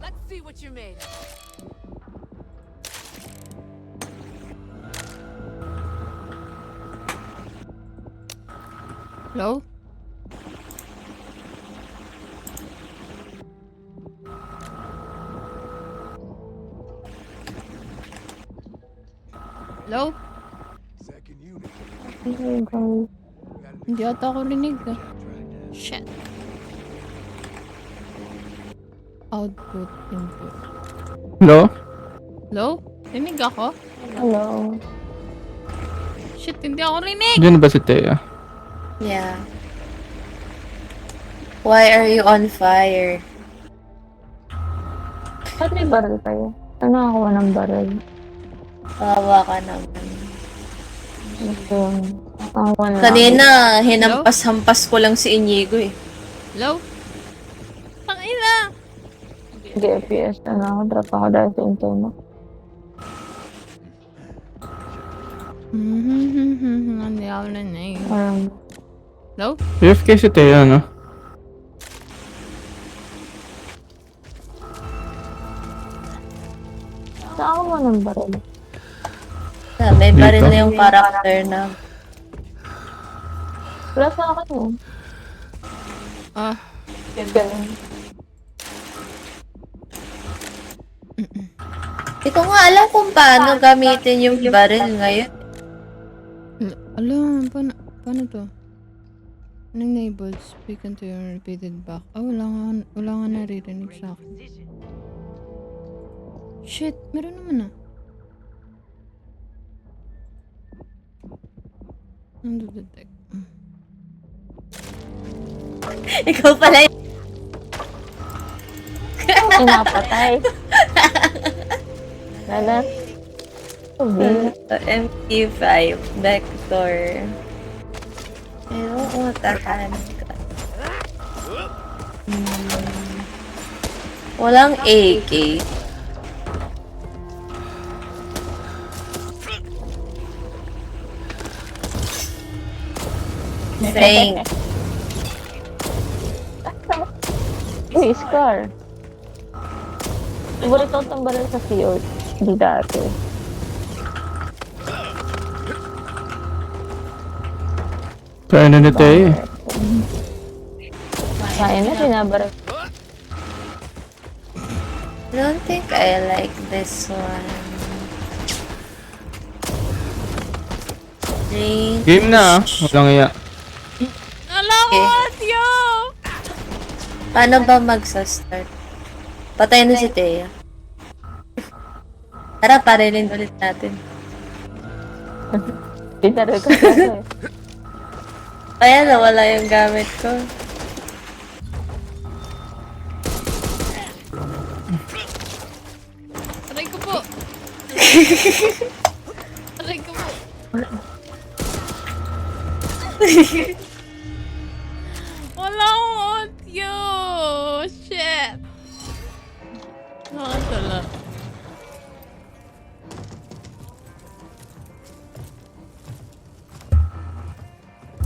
Let's see what you made. Hello? Hello? Second unit. Hindi ata ako rinig. Shit. Output, input. Hello? Hello? Rinig ako? Hello. Shit, hindi ako rinig! Diyan ba si Thea? Yeah. Why are you on fire? Ba't may baril kayo? Saan nakakuha ng baril? Kawawa ka naman. Ito. Ang wala. Kanina, hinampas-hampas ko lang si Inigo eh. Hello? Tangina! Hindi, FPS na ako. Drop ako dahil sa internet. Hindi ako rinig. Hello? AFK si Thea, no? Saan ako mo ng baril? May baril Dito? na yung character na. Wala sa akin eh. Ah, Ganun. Hindi ko nga alam kung paano gamitin yung baril ngayon. alam, paano to? Enabled, speak into your repeated back. Ah, wala nga naririnig sa akin. Shit, meron naman ah. Ano detect? Ikaw pala yung Inapatay. Lala. MP5 Vector. Pero utahan ka. Walang AK. Frank. Uy, Scar. Paborito ko itong baril sa COD. Hindi dati. Kaya na ni Thea eh. Kaya na, pinabaril. I don't think I like this one. Game na ah. Walang iya. Alam mo, Tio! Paano ba magsa-start? Patay na si Thea. Tara, parilin ulit natin. Pinaril ko kasi. Kaya nawala yung gamit ko. Aray ko po! Aray ko po! Wala akong audio! Shit! Nakatala.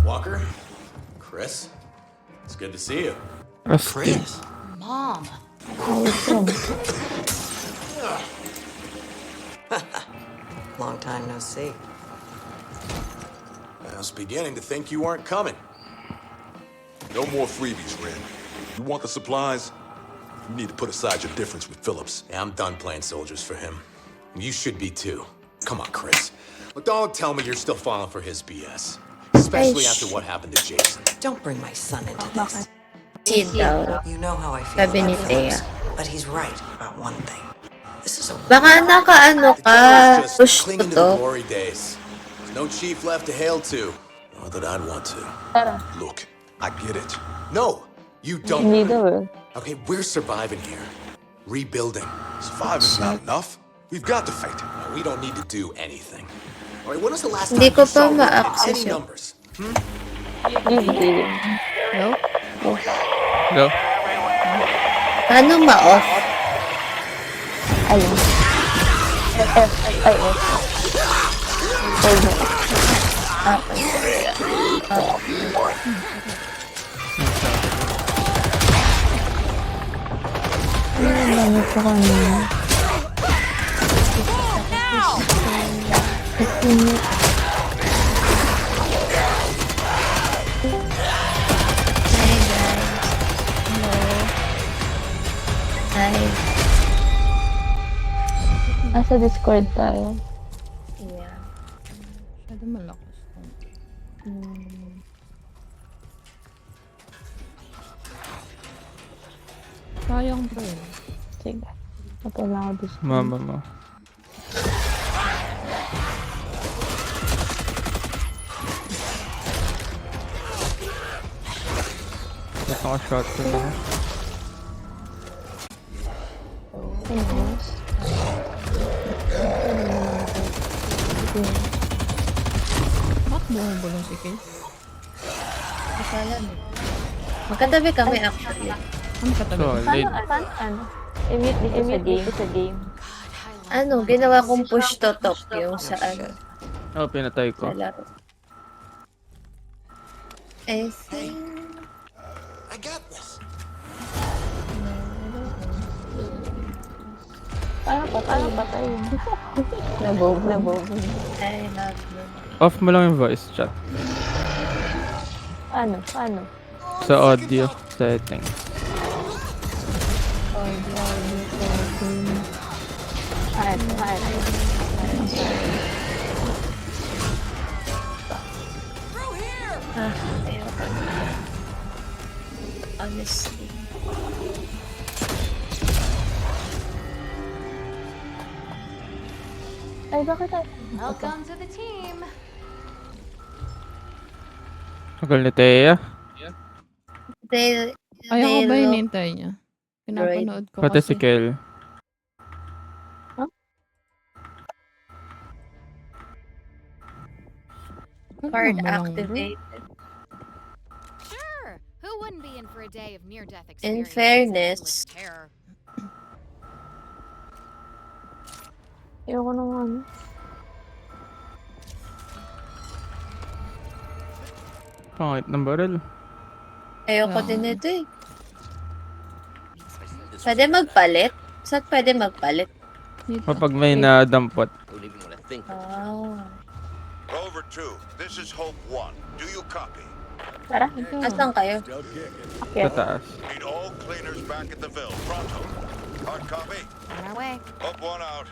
Walker? Chris? It's good to see you. Rusty. Mom. Long time no see. I was beginning to think you weren't coming. No more freebies, Red. You want the supplies? You need to put aside your difference with Phillips. Yeah, I'm done playing soldiers for him. You should be too. Come on, Chris. But don't tell me you're still falling for his BS. Especially after what happened to Jason. Don't bring my son into this. Sid daw. You know how I feel Sabi ni about Thea. Phillips, but he's right about one thing. This is a Baka nakaano ka, Just push ko clinging to to. the glory days. There's no chief left to hail to. Not that I'd want to. Tara. Look, I get it. No, you Hindi don't. daw eh. Okay, we're surviving here. Rebuilding. Surviving's not enough. We've got to fight. We don't need to do anything. All right, when was the last Hindi time ko you saw pa ma-access any yun. numbers? Hindi. Hello? Hello? Paano ma-off? Ayun. F. Ay, F. Hold mo. Ano naman Ito kanina. Hi guys. Hello. Hi. Nasa Discord tayo. Yeah. Masyado malakas to. Sayang bro. Sige. Ito na ako Discord. Mama mo. Ba't naka-shot ko na? Finish. Bakit bumubulong si Kate? Akala mo. Magkatabi kami actually. Ano katabi? Solid. Ano? I-mute dito sa game. Ano, ginawa kong push to talk yung sa ano, Oh, pinatay ko. sa laro. I think... I got this. Paano patay? Nabob. I have no... Off mo lang yung voice chat. Ano? Sa audio setting. Ah, ayoko na. Honestly. Ay, bakit tayo? Welcome to the team. Tagal ni Thea. They... Ay, ako ba look- hinintay niya? Pinapanood ko Pati si kasi. Kel. Card Ano mo lang, bro? activated. Sure. Who wouldn't be in for a day of near-death In experience? fairness, With terror. Ayoko nung ano. Pangit ng baril. ayoko Yeah. din ito eh. Pwede magpalit? Saan pwede magpalit? Dito. Kapag may nadampot. Ah. Rover 2, this is Hope 1. Do you copy? Tara, Ito. Asan kayo? Sa akyat. taas. Need all cleaners back at the Ville. Pronto. Hard copy. On our way. Hope 1 out.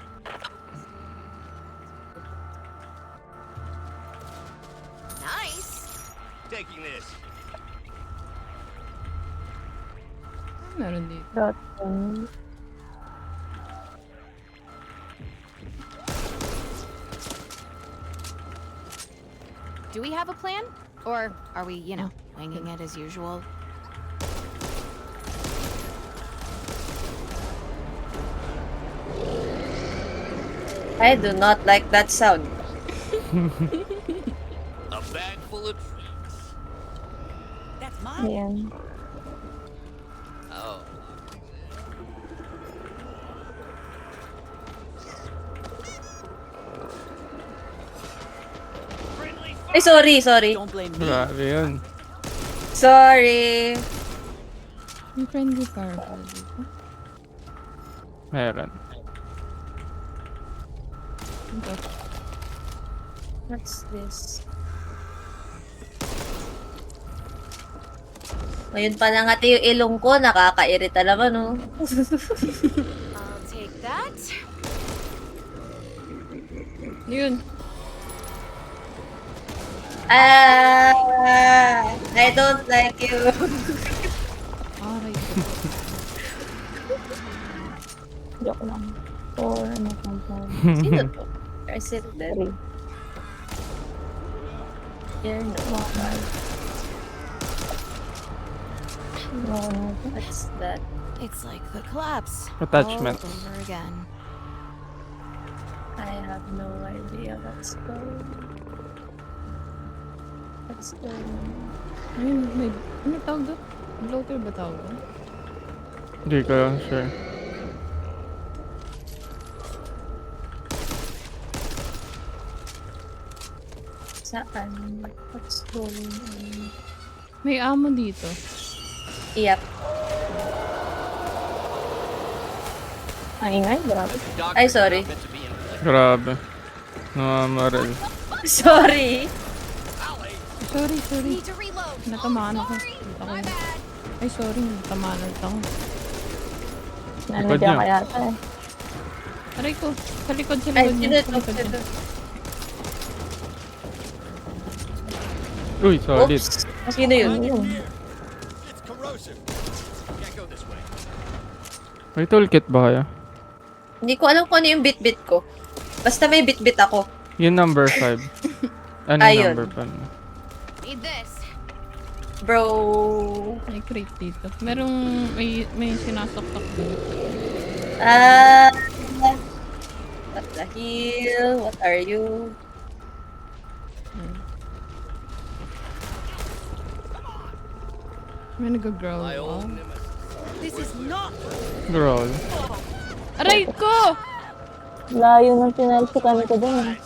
Nice. Taking this. Meron dito. Rotten. Do we have a plan? Or are we, winging it as usual? I do not like that sound. A bag full of tricks. Ayan. Oh. Ay, sorry. Grabe yun. Sorry. May friendly fire pala dito. Meron. Ito. What's this? Ngayon pa lang ate yung ilong ko, nakakairita naman, oh. I'll take that. Yun. I don't like you. Aray ko. Joke lang. Or ano kang Sino to? President. Three. You're normal. No. What's that? It's like the collapse. Attachment. All over again. I have no idea what's going on. What's going on? Ayun, may... Ano tawag doon? Bloater ba tawag doon? Hindi ko lang sure. Saan? What's going on? May amo dito. Yep. Ay, ingay, grabe. Ay, sorry. Grabe. Namamaril. Sorry. Sorry, sorry. Need to reload. Natamaan ako. My bad. Ay, sorry. Natamaan ulit ako. Nanadya niya. ka yata eh. Aray ko. Sa likod, sa Ay, likod sino niya. ito? Sa likod niya. Uy, solid. Oops. Sino yun? May toolkit ba kaya? Hindi ko alam kung ano yung bit-bit ko. Basta may bit-bit ako. Yung number 5. Ano Ayun. number pa? Need this. Bro. May crate dito. Merong, may sinasaktak doon. What the hell? What are you? May nag-growl. Oh. This is not. Growl. Aray ko! Layo ng pinalsikan ko dun.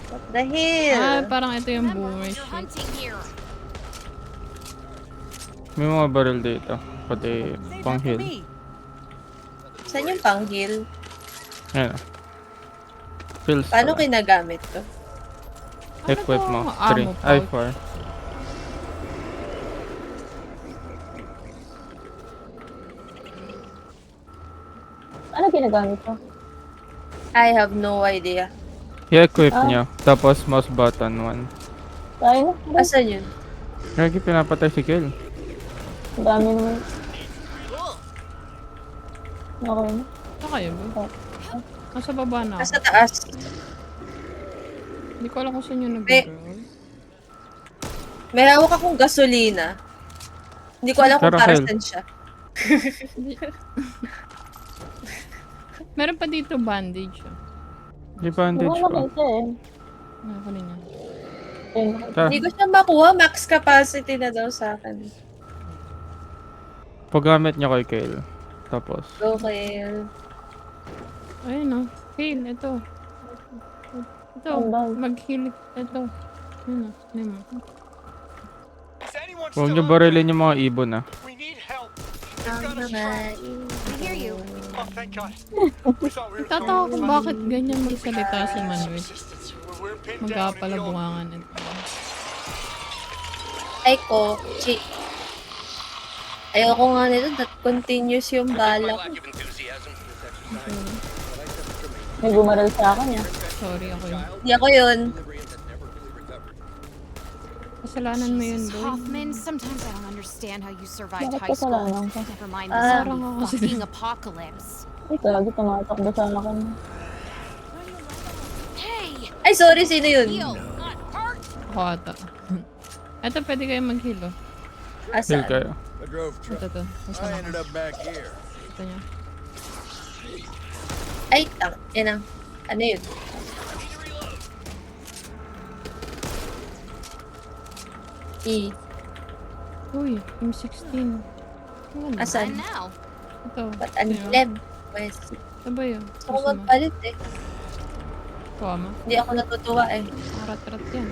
What the hell? Ah, parang ito yung Remember, boomer we're shit. hunting here. May mga barrel dito. Pati pang heal. Saan yung pang-heal? Ayan. Pills Paano pala. kinagamit to? Equip mo. Ano to? 3. Ammo Ay, pouch. 4. Ano ginagamit ko? I have no idea. I-equip nyo. Tapos mouse button 1. Tayo na. Asan yun? Lagi pinapatay si Kill. Ang dami naman. Okay na. Saan kayo ba? Nasa baba na ako. Nasa taas. Hindi ko alam kung saan yung nag-growl. May hawak akong gasolina. Hindi ko alam kung para Carahel. saan siya. Meron pa dito bandage. Di bandage Wala pa. nakita eh. Ano ko niya? Ayun. Tara. Hindi ko siya makuha. Max capacity na daw sa akin. Paggamit nyo kay Kill. Tapos. Okay. Ayun o. Heal, ito. Ito, Andun. mag-heal. Ito. Ayun o. Ano mo? Huwag nyo barilin yung mga ibon ah. We hear you. Tatawa ko bakit ganyan magsalita si Manuel. Magkapalabungangan ito. Ay ko. Ayoko nga nito. That continuous yung bala ko. May bumaral sa akin eh. Sorry ako yun. Hindi ako yun. Kasalanan mo yun, Jesus, boy. Hoffman, sometimes I don't understand how you survived Bakit high school. kasalanan ko? Never mind Ah, the parang ako zombie fucking apocalypse. Ay, lagi tumatakbo sa akin. Hey, Ay, sorry. Sino yun? heal, not hurt. Ako ata. Ito, pwede kayo mag-heal, oh. Heal Asan? kayo. Ito. Nasaan ako? Ito niya. Ay, yan ang. Ano yun? Uy, M16. Ano? Asan? And now, Ito. Ba't ang lem? West. Ito ba yun? Gusto ko magpalit eh. Kuha mo. Hindi ako natutuwa eh. Arat-rat yan.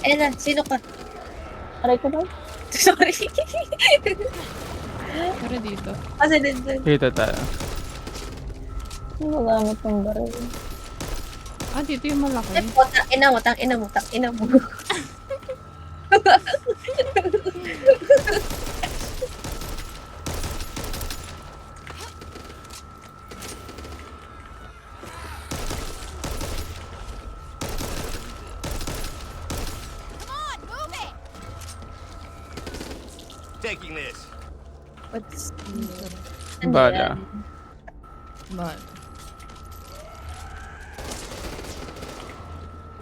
Ella, sino ka? Aray ko ba? Sorry. Pero dito. Kasi din. Kita tayo. Hindi ko gamit ng baril. Ah, dito yung malaki. Ay, po, tangina mo, tangina mo, tangina mo. come on, move it. Taking this. What's... Bala. But,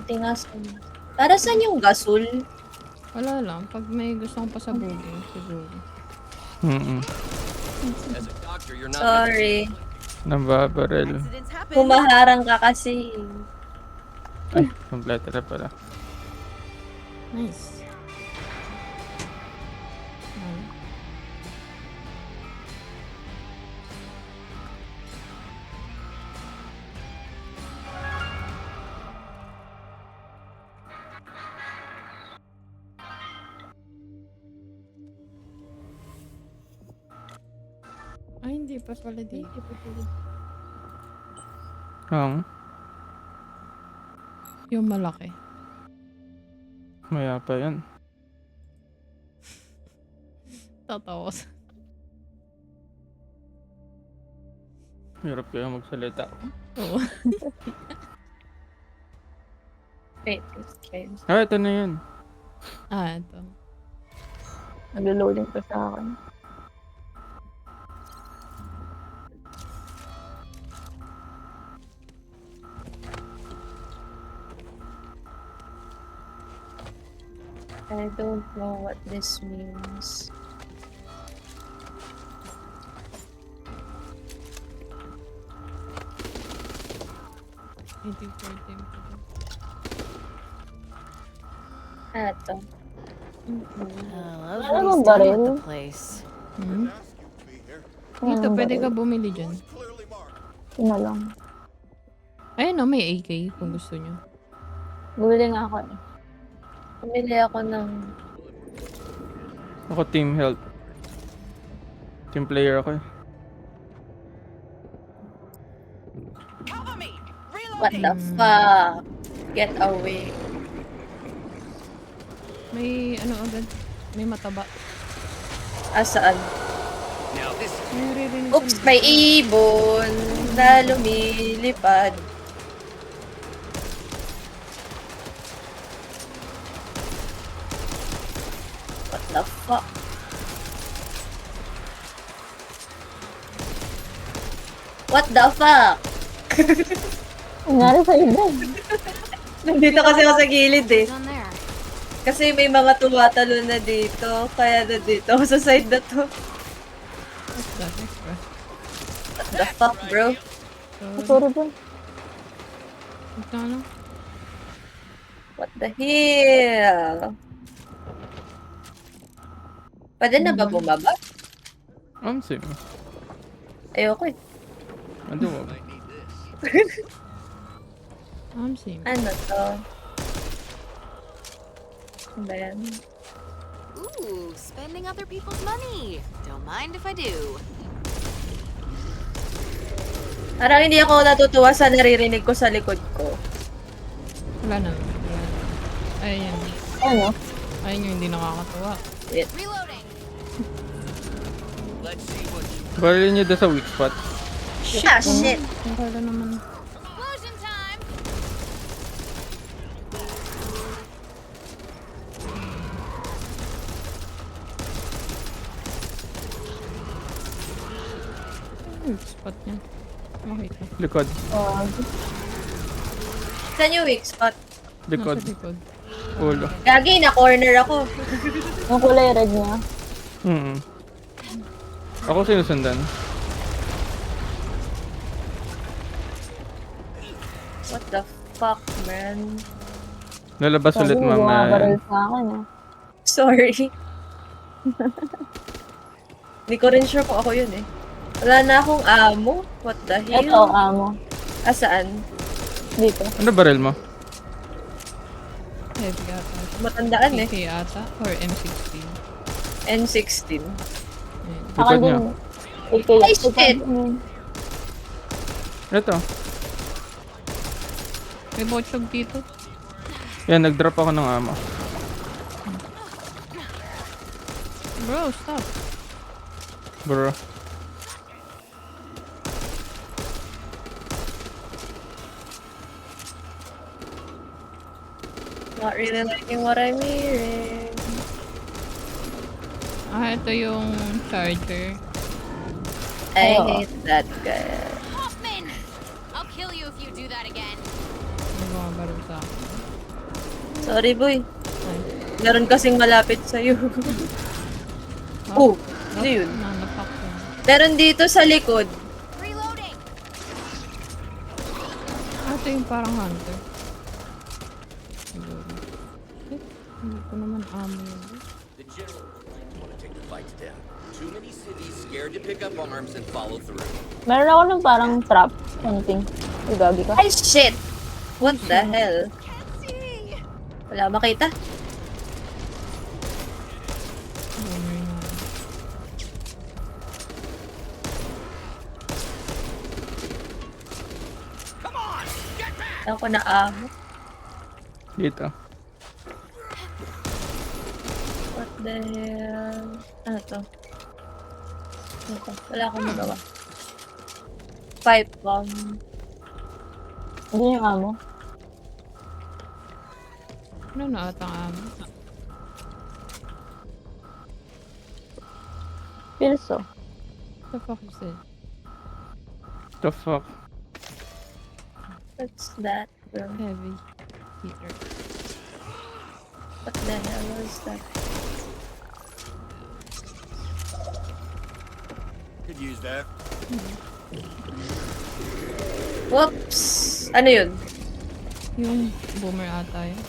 Tingas. Para saan yung gasol? wala lang. Pag may gusto kong pasabugin, siguro. Sorry. Nababaril. Humaharang ka kasi. Ay, kompleto na pala. Nice. Ay, hindi pa pala dito. Ang Yung malaki. maya pa yan. Tatawa sa... Hirap kaya magsalita. Oo. Wait. Ah, ito na yun. Ito. Nag-loading pa sa akin. I don't know what this means. Ito. Oh, Ano everybody's ba done rin? with the place. Hmm? Yan Dito, ang pwede ka baril. bumili dyan. Yun na lang. Ayun o, may AK kung gusto nyo. Bumili nga ako eh. Pumili ako ng... Ako team health. Team player ako eh. What the fuck? Get away. May ano agad? May mataba. Asaan? Naririnig Oops, may ibon na lumilipad. What the fuck? What the fuck? Nangyari sa iba. Nandito kasi ako sa gilid eh. Who's on there? Kasi may mga tumatalo na dito. Kaya na dito ako sa side na to. What's that extra? What the fuck, bro? Sorry ba? Magkano? What the hell? Pwede na ba bumaba? Sige. Ayoko eh. Ano mo? Same. Ano to? Ano ba yan? Ooh, spending other people's money. Don't mind if I do. Parang hindi ako natutuwa sa naririnig ko sa likod ko. Wala na. Wala na. Ayun. Ano? Ayun yung hindi nakakatawa. Reloading. Barilin niyo doon sa weak spot. Ah, shit! Ang kala naman. Explosion time. Yung spot niya. Makita. Likod. Saan yung weak spot? Likod. Nasa likod. Ulo. Gagi, na-corner ako. Yung kulay red niya. Ako sinusundan. What the fuck, man? Lalabas ulit Sabi, mamaya. bumabaril sa akin ah. Sorry. Hindi ko rin sure kung ako yun eh. Wala na akong ammo. What the hell? Ito, amo. Saan? Dito. Ano baril mo? Heavy ata. Matandaan eh. AK ata. Or M16. N16. Ayun. Ako Likod niya. din. Okay, Ay, shit! Ito. May botchog dito. Yan, nag-drop ako ng ammo. Bro, stop. Bro. Not really liking what I'm hearing. Ito yung charger. I Oh. hate that guy. Hoffman! I'll kill you if you do that again. May bumabaril sa akin. Sorry, boy. Ay. Meron kasing malapit sa'yo. Oh, ano yun? Nanapak ko. Meron dito sa likod. Reloading. Ito yung parang hunter. Siguro. Hindi ko naman amo yun. The general want to take the fight to them. Too many cities scared to pick up arms and follow through. Meron ako ng parang trap. Anything. Uy, gagi ka. Ay, shit! What the hell? Can't see. Wala makita. Ako na amo. Dito. What the hell? Ano to? Ano to? Wala akong magawa. Pipe bomb. Hindi yung amo. Ano na atang amo? Pilso. What the fuck is it? The fuck? What's that, bro? Heavy heater. What the hell was that? Could use that. Whoops! Ano yun? Yung boomer ata yun.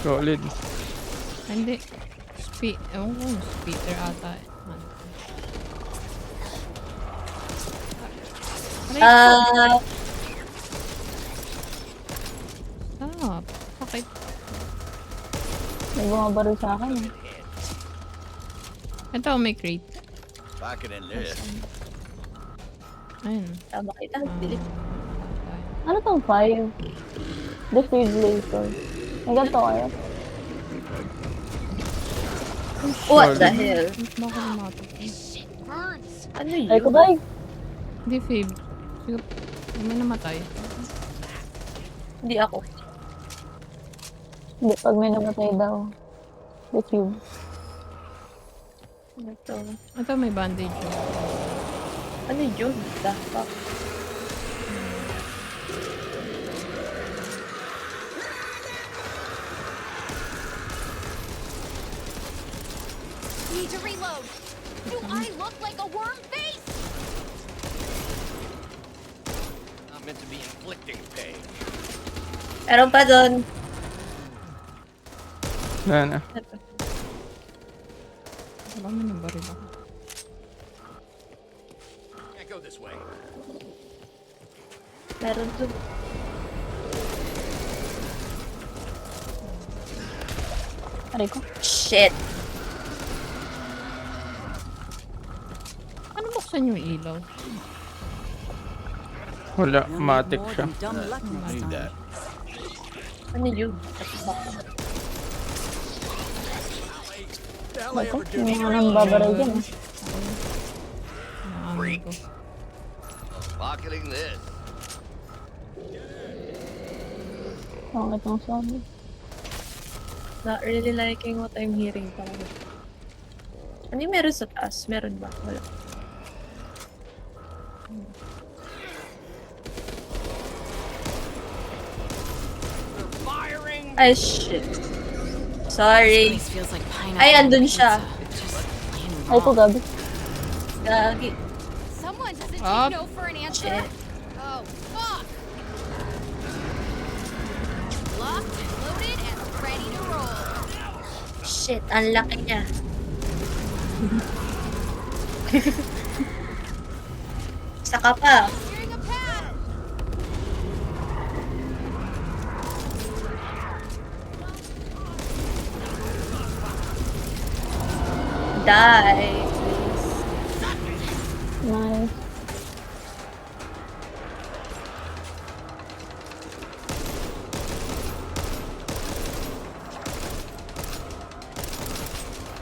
Solid. Hindi. Ewan ko yung speeder ata. Ah, Bakit? May bumabaril sa akin eh. Ito, may crate. Pocket in this. Ayun. tama kita. Delete. Ano tong 5? Defibrillator. May ganito kayo? What the hell? Baka lumatog. Burns. Ano Ay, yun? kuday! Hindi, Fib. Siguro, may namatay. Hindi ako. Hindi, pag may namatay daw. Defib. Ano to? Ito, may bandage. Ano yun? The fuck? Need to reload. Do I look like a worm face? Not meant to be inflicting pain. Meron pa doon. Wala na. Wala mo ng baril ako. Can't go this way. Meron doon. Aray ko. Shit. Ano buksan yung ilaw? Wala. Matic siya. Need that. Ano yun? What the fuck? Bato? May mga nang babaril dyan eh. Naamoy ko. Pocketing this. Pangit ng sabi. Not really liking what I'm hearing talaga. Ano yung meron sa taas? Meron ba? Wala. Ay, shit. Sorry. This feels like pineapple. Ay, andun siya. pizza. Just plain Ay ko, wrong. Gabi. Gagi. Someone doesn't Up. take no for an answer. Shit. Oh, fuck. Locked and loaded and ready to roll. Shit, ang laki niya. Saka pa. Clearing a path. Die. Nice.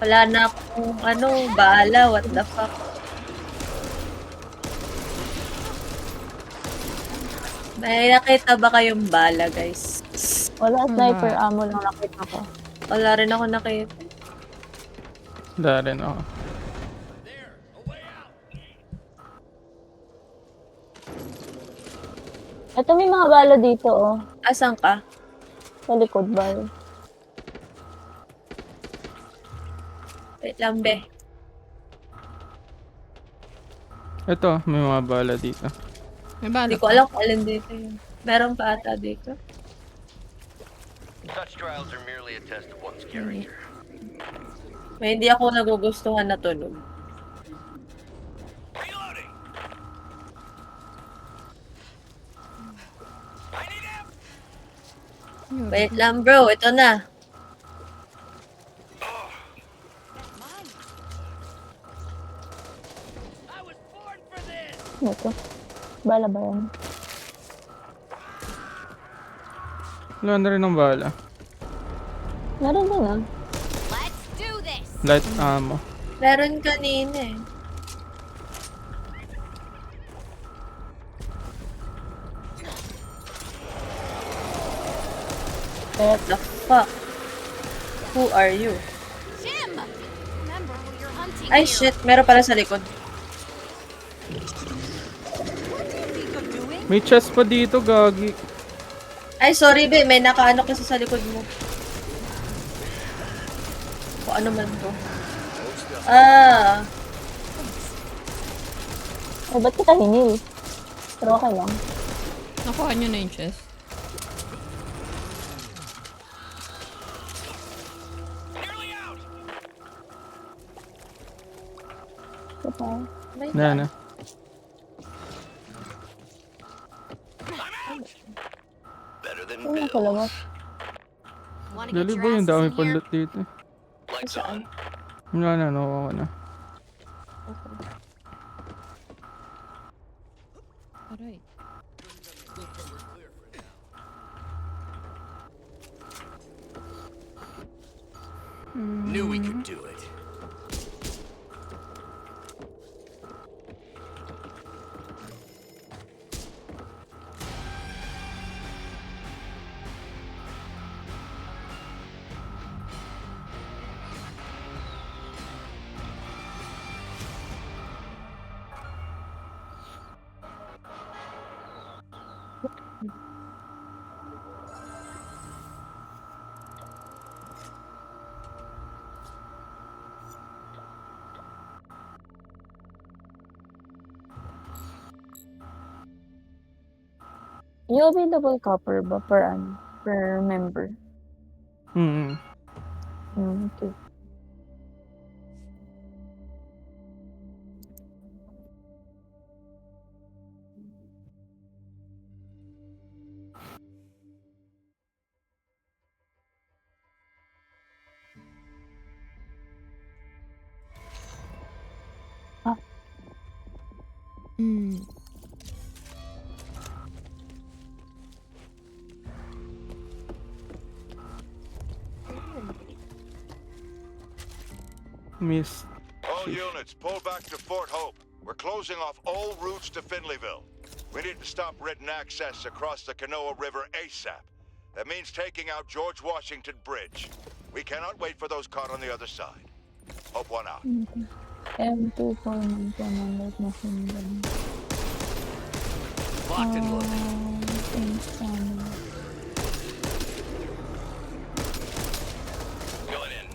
Wala na akong bala. What the fuck? May nakita ba kayong bala, guys? Wala, sniper ammo lang nakita ko. Wala rin ako nakita. Wala rin ako. Ito may mga bala dito oh. Asan ka? Sa likod ba? Wait lang, be. Ito, may mga bala dito. May bala Hindi ko alam kung alin dito yun. Meron pa ata dito. Such trials are merely a test of one's character. May hindi ako nagugustuhan na tunog. Wait lang, bro. Ito na. Ito. Bala ba yan? Wala na rin ng bala. Meron din ah. Let's do this. Light ammo. Meron kanina eh. What the fuck? Who are you? Jim! Remember who you're hunting Ay here. shit, meron pala sa likod. May chest pa dito, gagi. Ay sorry be, may nakaano kasi sa likod mo. O ano man to? Ah, Oh, ba't kita hinil? Pero okay lang. Nakuha nyo na yung chest. Kapag. may Na na. Better than Ano sa labas? Wanna get Dali your ba yung asses dami in pang here? loot dito? Lights on. Wala na, nakuha ko na. Alright. Knew we could do it. Yung available copper ba per ano? Per member? Hmm. Okay. Hmm. Miss. All units, pull back to Fort Hope. We're closing off all routes to Finleyville. We need to stop written access across the Canoa River ASAP. That means taking out George Washington Bridge. We cannot wait for those caught on the other side. Hope one out. M2 for non-commanders na sindan. Locked and loaded. Going in.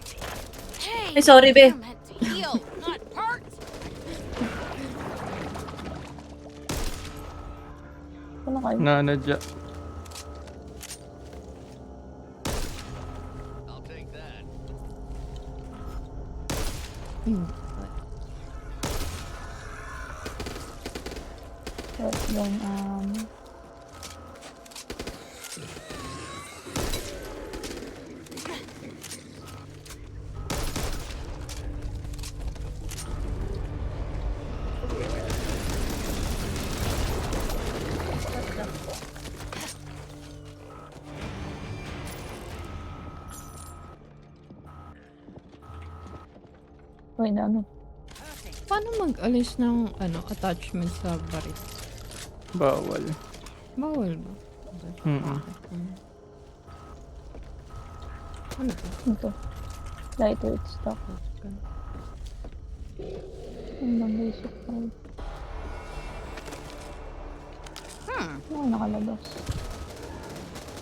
Hey, Ay, sorry, be. you're meant to heal, not hurt. Ano kayo? Nanadya. I'll take that. So, then, wait, ano? Paano mag-alis ng attachment sa baril? Bawal. Bawal ba? Hmm. Ano to? Ito. Lightweight stock. Ang bang basic mode. Ano nakalabas?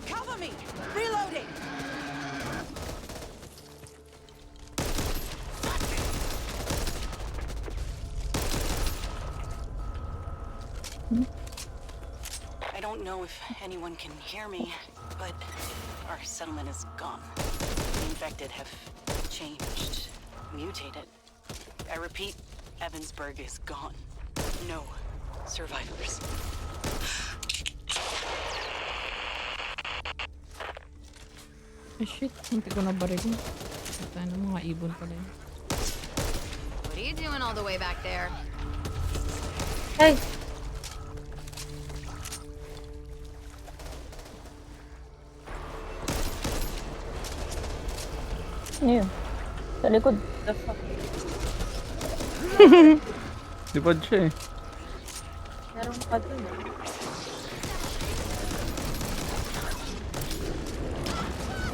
Cover me! Reloading! I don't know if anyone can hear me, but our settlement is gone. The infected have changed, mutated. I repeat, Evansburg is gone. No survivors. Ah, shit. Hindi ko na baril. Ito na mga ibon pala yun. What are you doing all the way back there? Ay, Ano yun? Sa likod. The fuck? Lipad siya eh. Meron pa dun.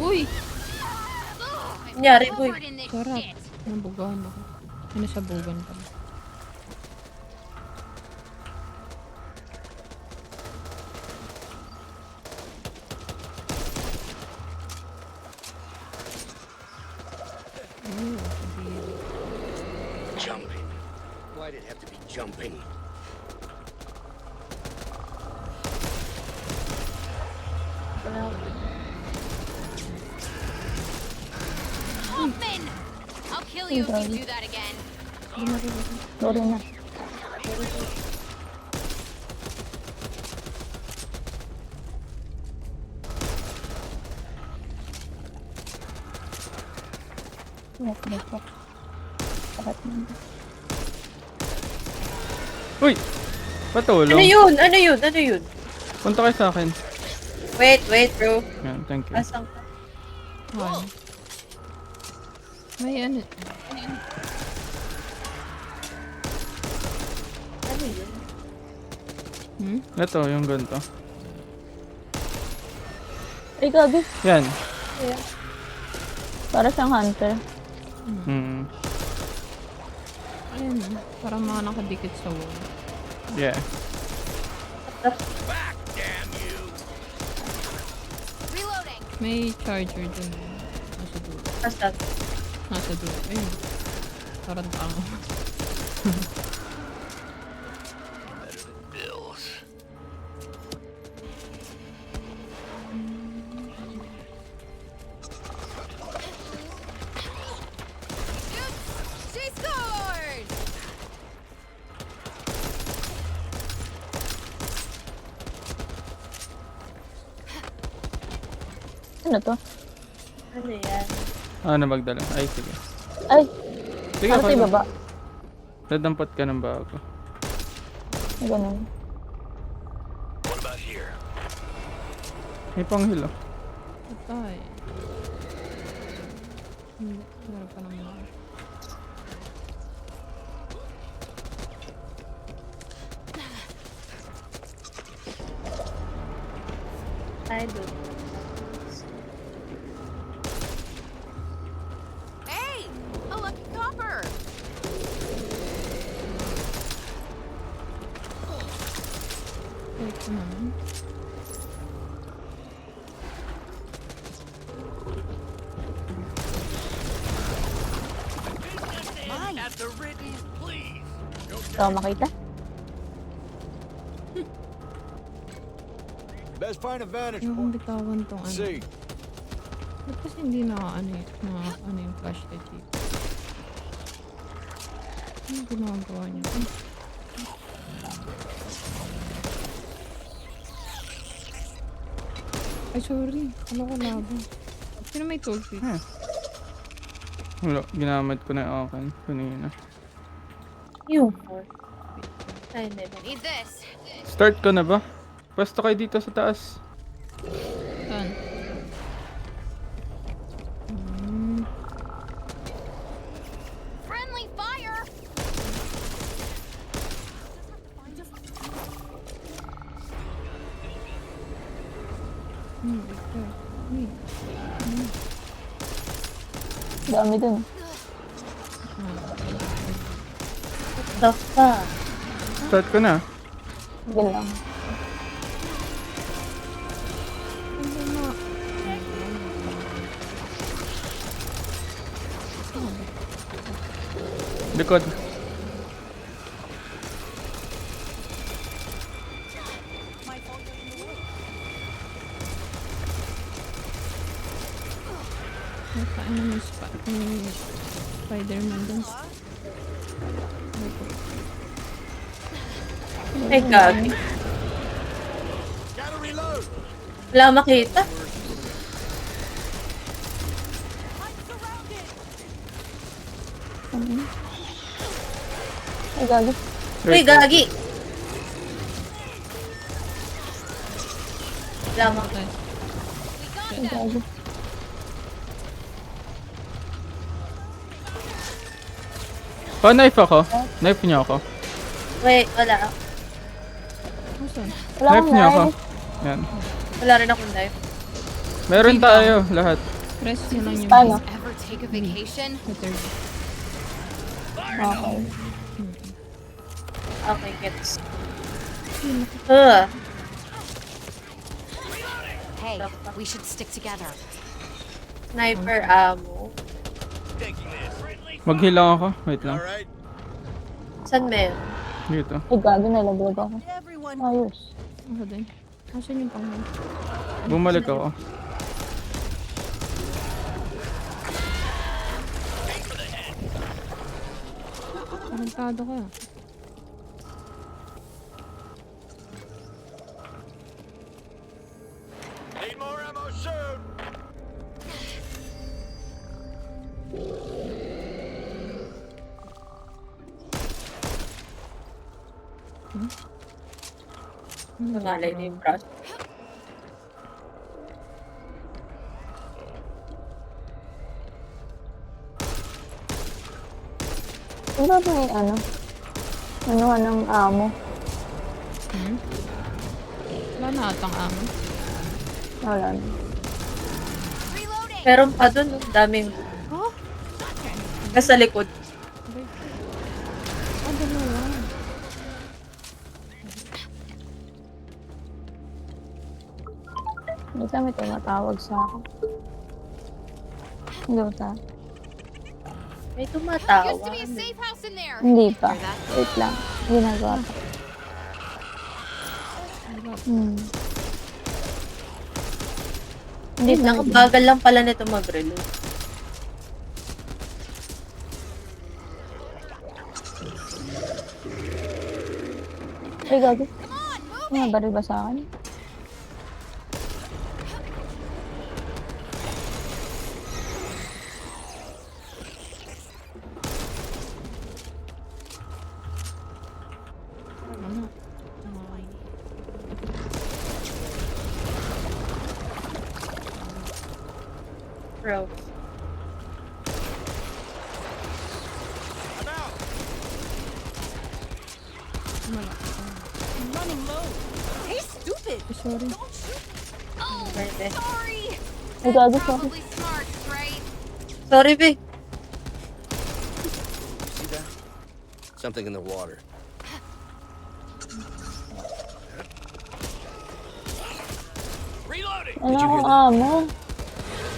Uy! Nangyari, boy. Sarap. Nabugahan ako. Nasabugan pala. Jumping. Why'd it have to be jumping? Hoffman! I'll kill you if you do that again. Sorry na. Bakit? Uy! Patulong. Ano yun? Ano yun? Ano yun? Punta kayo sa akin. Wait, bro. Yan, thank you. Asang ka? One. May ano. Ano yun? Ito, yung ganito. Ay, gabi. Yan. Para siyang hunter. Hmm. Ayan. Parang mga nakadikit sa wall. Yeah. Reloading. May charger dun. Nasa dulo. Asan? Nasa dulo. Ayun. Parang tango. She scored! Ano to? Ano yan? Ano magdala? Ay, sige. Ay, Sige, para sa okay. ibaba. Dadampat ka ng bago. Ganun. May panghilo. Patay. Meron pa naman. I don't know. Hey! A lucky copper! Wait ko naman. Ikaw makita? Best find a vantage Yung kung bitawan tong ano. See. Ba't kasi hindi na ano yung flashlight dito? Ano ginagawa niya? Ay, sorry. Ano ko laban? Sino may toolkit? Wala, ginamit ko na yung akin kanina. Yung 4. Ay, never. Need this. Start ko na ba? Pwesto kayo dito sa taas. Saan? Friendly fire! Dami dun. The fuck? Start ko na. Sige lang. Likod. Ano may Spider-Man dun. Ay, gabi. Wala makita. Ay, gabi. Uy, gagi. Wala makita. Ay, gabi. Pa-knife ako. Knife niyo ako. Wait, wala. Asan? Wala Knife akong niyo ako. knife. Yan. Wala rin akong knife. Meron tayo lahat. Press nyo lang yung Paano? Ever take a vacation? cutter. Okay. Okay, gets. Hey, we should stick together. Sniper ammo. Mag-heal lang ako. Wait lang. Saan meron? Dito. Ay, gago, nalaglag ako. Everyone, Ayos. Ako din. Asan yung pang Bumalik ako. Tarantado ka. Need more ammo soon. Nangalay na yung brush. Ano ba may ano? Ano ng amo? Wala na atang amo. Wala na. Meron pa dun, daming Oh? nasa likod. Ah, dalawa. Minsan may tumatawag sa akin. Hindi ba sa? May tumatawa. Used to be a safe house in there. Hindi pa. Hear that? Wait lang. Ginagawa pa. Hindi, nakabagal lang pala nito mag-reload. Ay, gago. May baril ba sa akin? Ano? Bro. Wala. I'm running low. Hey, stupid! Sorry. Don't shoot me. Oh, Pwede. sorry. Ay, gago, sorry. Probably smart, right? Sorry, B. See that? Something in the water. Reloading! Ano akong amo?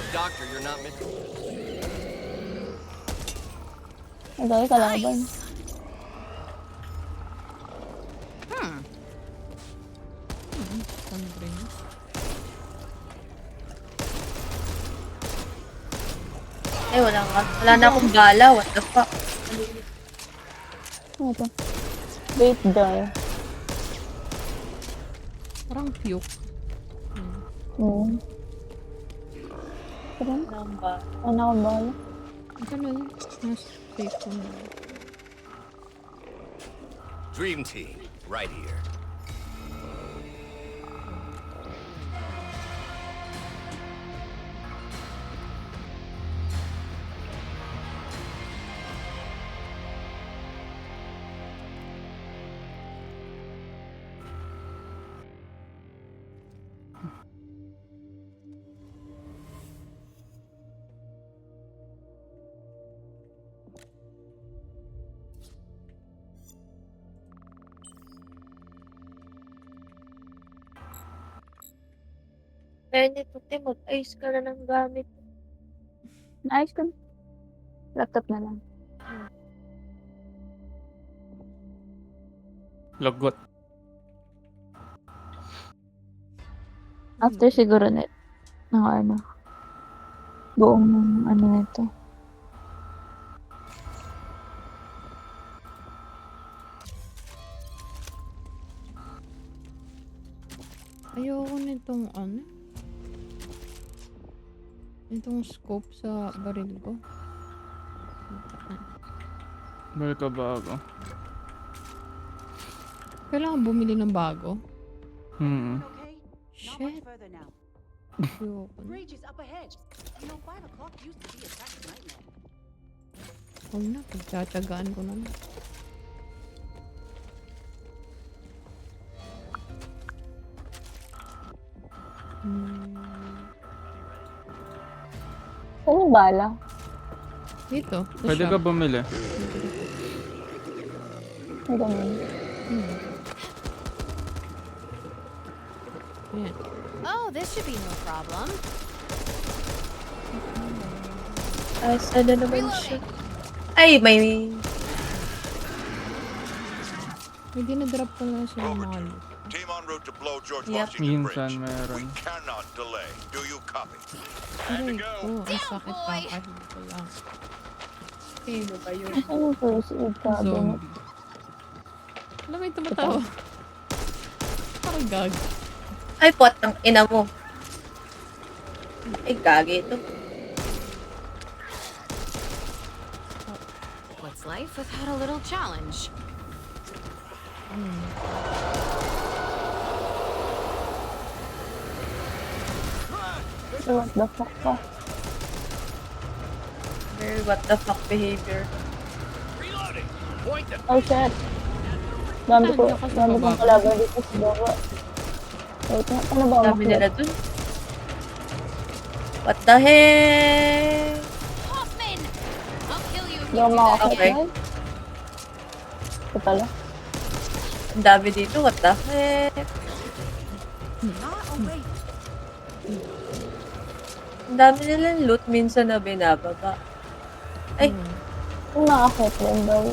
Doctor, you're not meant to. Ay, gago, kalaban. Eh, wala na akong bala. What the fuck? Ano to? Bait jar. Parang puke. Parang, Ano ba? ano akong bala? Ito na yun. Mas safe ko na. Dream team, right here. Kaya nito, Tim, mag-ayos ka na ng gamit. Naayos ko na. Laptop na lang. Lagot. After siguro net. Ano. Buong ano nito. Ayoko nitong ano. Itong scope sa baril ko. Balik ka bago. Kailangan bumili ng bago. Okay? Not Shit. much further now. Ayoko na. Bridge is up ahead. You know, 5 o'clock used to be a traffic nightmare. Huwag na, pagtsatsagaan ko na lang. Saan yung bala? Dito, sa Pwede shop. ka bumili. May ganun. Ayan. Oh, this should be no problem. Asa na naman siya? Ay, may... May dinadrop ko na siya ng mga loot. Team en route to blow George Yep. Washington Minsan Bridge. meron. We cannot delay. Do you copy? Aray ko, ang sakit pa kahit ko lang. Sino ba yun? Ano yung first aid cabinet? Zombie. Alam mo yung tumatawa. Parang gag. Ay, pot ang ina mo. Ay, gagi ito. What's life without a little challenge? What the fuck pa? Very what the fuck behavior. Oh shit. Dami kong kalaban dito sa baba. Wait nga, paano ba ako Dami nila dun. What the heck? Hoffman! I'll kill you if Hindi you ako do that Okay. makakasakay. Ito pala. Ang dami dito. What the heck? Ang dami nilang loot minsan na binababa. Ay, Yung nakakit din daw.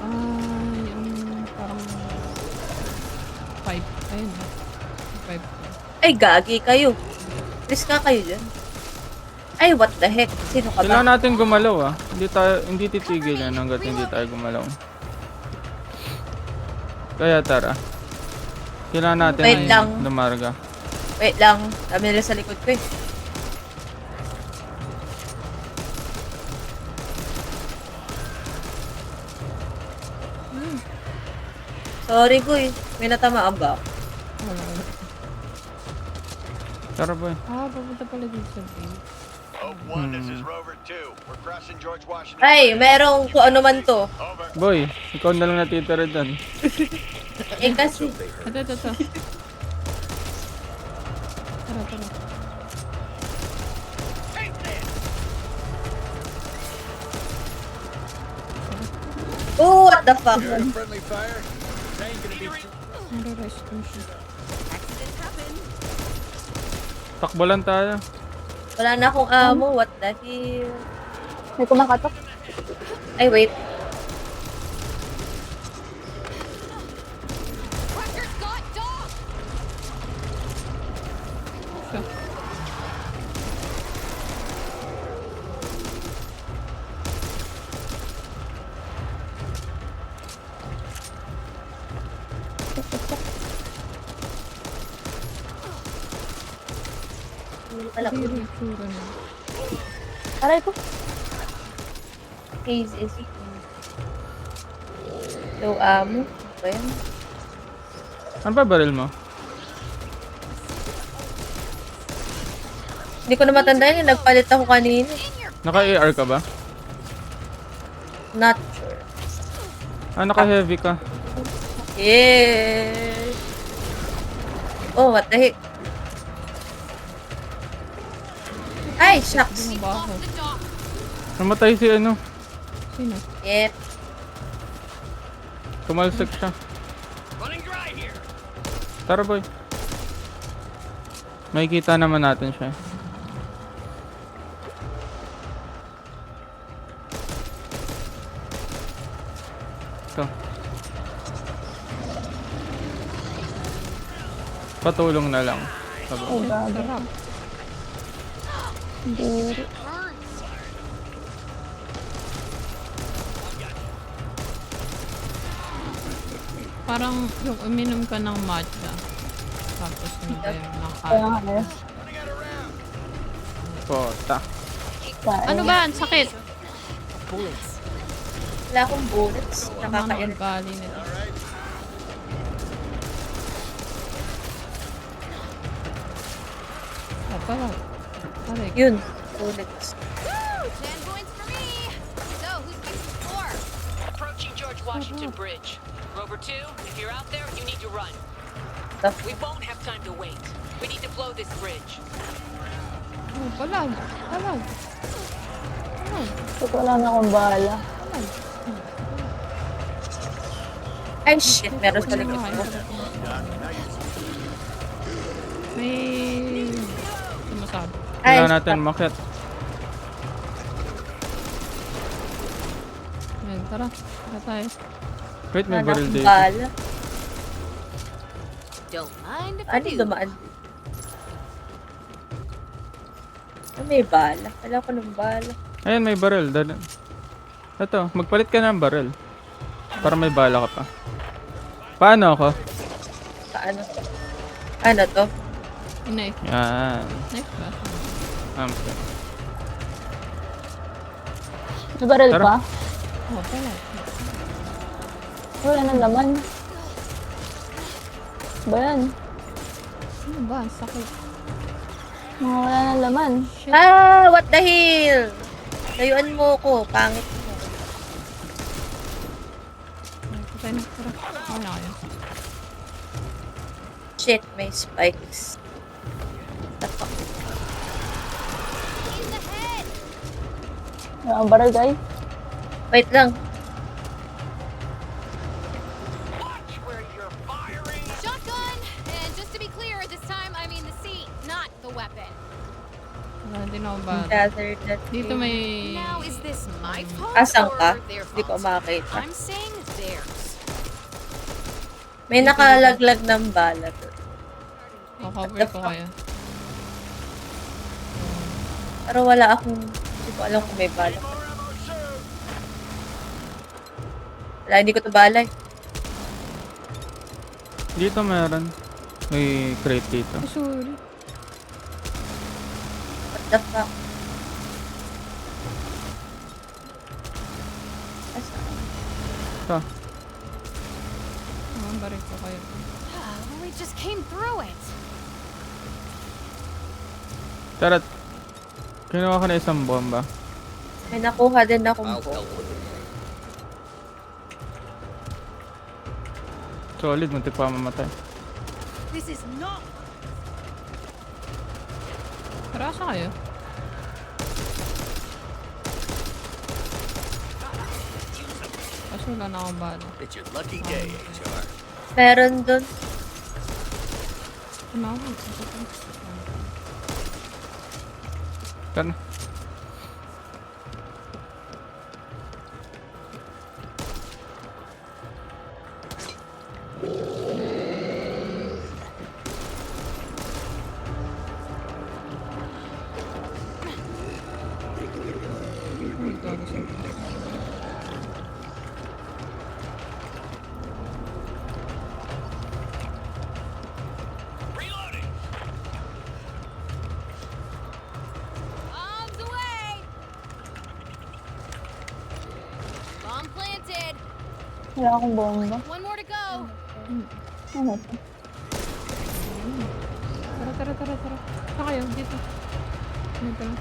Yung parang pipe. Ayun na. Pipe. ay gagi kayo. Please ka kayo dyan. Ay, what the heck? Sino ka Kailangan ba? natin gumalaw ah. Hindi titigil yan hanggat hindi tayo gumalaw. Kaya tara. Kailangan natin Wait lang. lumarga. Wait lang. Dami nila sa likod ko eh. Sorry, Guy. May natamaan ba ako? Wala. Tara boy. Papunta pala dito sa bay. Hope 1, this is Rover 2. We're crossing George Washington. Ay, merong kung ano man to. Over. Boy, ikaw na lang natitira dyan. Eh kasi, Ito. Tara. oh, what the fuck? Friendly fire. Nare-rest ko siya. Takbo lang tayo. Wala na akong amo. What the hell? May kumakatok. Ay, wait. Cracker's got dog! Siya. Wala ko. Hindi itsura na. Aray ko. Haze is low amo. Ba yan? Ano ba baril mo? Hindi ko na matandaan yung nagpalit ako kanina. Naka-AR ka ba? Not sure. Ah, naka-heavy ka. Yes. Oh, what the heck? Ay, shucks. Bumaba ako. Namatay si ano. Sino? Yep. Tumalsik siya. Tara boy. Makikita naman natin siya. Ito. Patulong na lang. Sabi. Oh, gabi. Sarap. Hindi. Parang yung uminom ka ng matcha. Tapos hindi yung Kaya nga nakain. eh. Kota. Kain. Ano ba? Ang sakit. Wala akong bullets. Ang mga Nakakain. ugali nito. Parang. Parang. Yun. Bullets. 10 points for me! Washington Bridge. Rover 2, if you're out there, you need to run. We won't have time to wait. We need to blow this bridge. Oh, palag. Palag. Palag. Ba't wala na akong bala? Ay, shit. Meron sa likod ko. May... Sumasabi. Ay, Kailangan natin makit. Ayan, tara. Tara tayo. Wait, may wala barrel akong dito. bala. Don't mind if I Ano do. dumaan? Ah, may bala. Wala ko ng bala. Ayan, may barrel. Ito, magpalit ka ng barrel. Para may bala ka pa. Paano ako? Paano? Ano to? Knife. Yan. Knife ba? Okay. May baril Tara. pa? Oh, palag. Wala nang laman. Ba yan? Ano ba? Sakit. Mga wala nang laman. Shit. Ah, what the hell? Layuan mo ko. Pangit mo. Patay na. Tara. Okay na kayo. Shit, may spikes. The fuck? Wala ang baril, guys. Wait lang. Shotgun! And just to be clear, this time I mean the seat, not the weapon. Wala din ako ba? Gather that Dito thing. may... Now, is this my fault Asan ka? or their Hindi ko fault? makita. I'm saying theirs. May nakalaglag ng bala doon. Cover ko kayo. Pero wala akong... Hindi ko alam kung may bala. Wala, hindi ko ito balay. Dito meron. May crate dito. Oh, sorry. What the fuck? Asan? Ito. Ang baril ko kayo. We just came through it. Tara. Kinuha ko na isang bomba. May nakuha din akong I'll bomb. help with it. Solid, muntik pa mamatay. This is not. Tara, asa kayo? Kaso wala na akong bala. It's your lucky day, HR. Meron doon. Ano ako? Tara. Bombs away! Bomb planted. Wala akong bomba. One more to go. Ano to? Tara, tara, tara, tara. Saan kayo? Dito. Dito lang.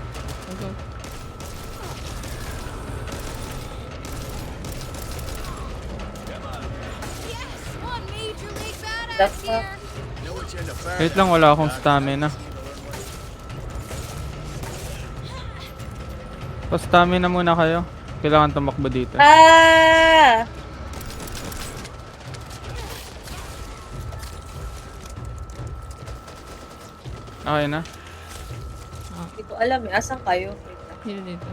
Go. Yes! One major league The badass fuck? here. Wait lang, wala akong stamina. Pa-stamina muna kayo. Kailangan tumakbo dito. Ah! Okay na? Hindi ko alam eh. Asan kayo? Wait lang. Dito, dito.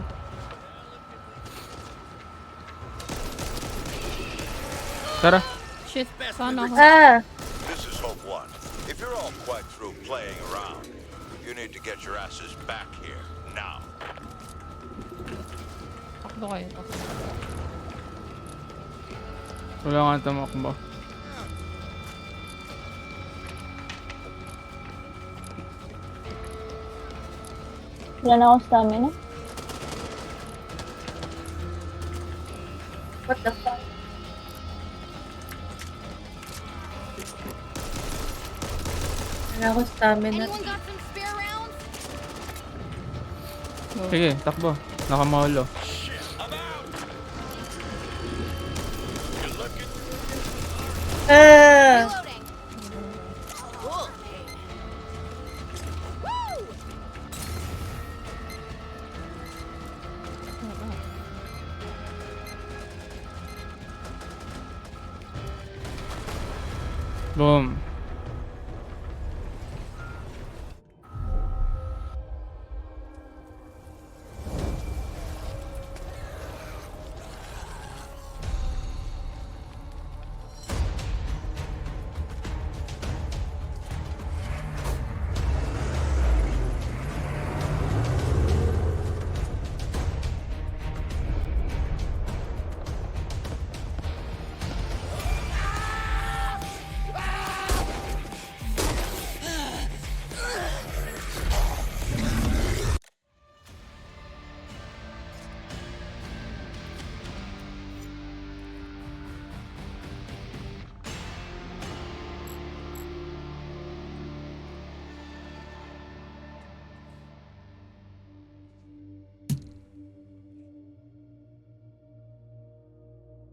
Tara. Shit. Saan ako? Ah! This is Hope 1. If you're all quite through playing around, you need to get your asses back here, now. Takbo kayo. Takbo. Wala nga tumakbo. Wala na akong stamina. What the fuck? Wala ako stamina. Anyone got some spare rounds? Sige, takbo. Nakamolo. Boom.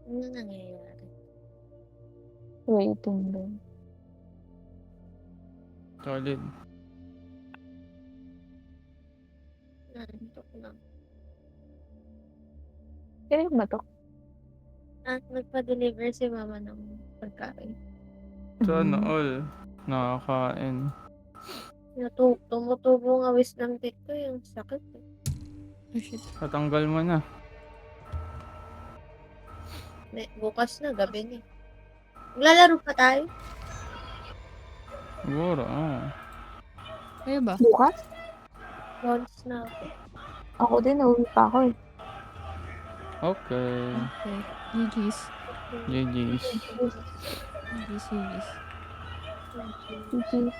Ano nangyayari? Waiting room. Solid. Nantok lang. Kaya ba to? Nagpa-deliver si mama ng pagkain. Sana all. Nakakain. Tumutubo nga wis ng tit ko yung sakit. Oh shit. Patanggal mo na. Bukas na, gabi na. Maglalaro pa tayo? Siguro, Kaya ba? Bukas? Once na ako. Ako din, nauwi pa ako eh. Okay. Okay. GG's. GG's. GG's. GG's.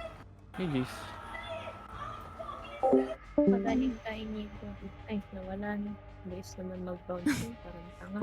GG's. Pagkahintayin niyo ko. Ay, nawala na. Bilis naman mag-bounce. Parang tanga.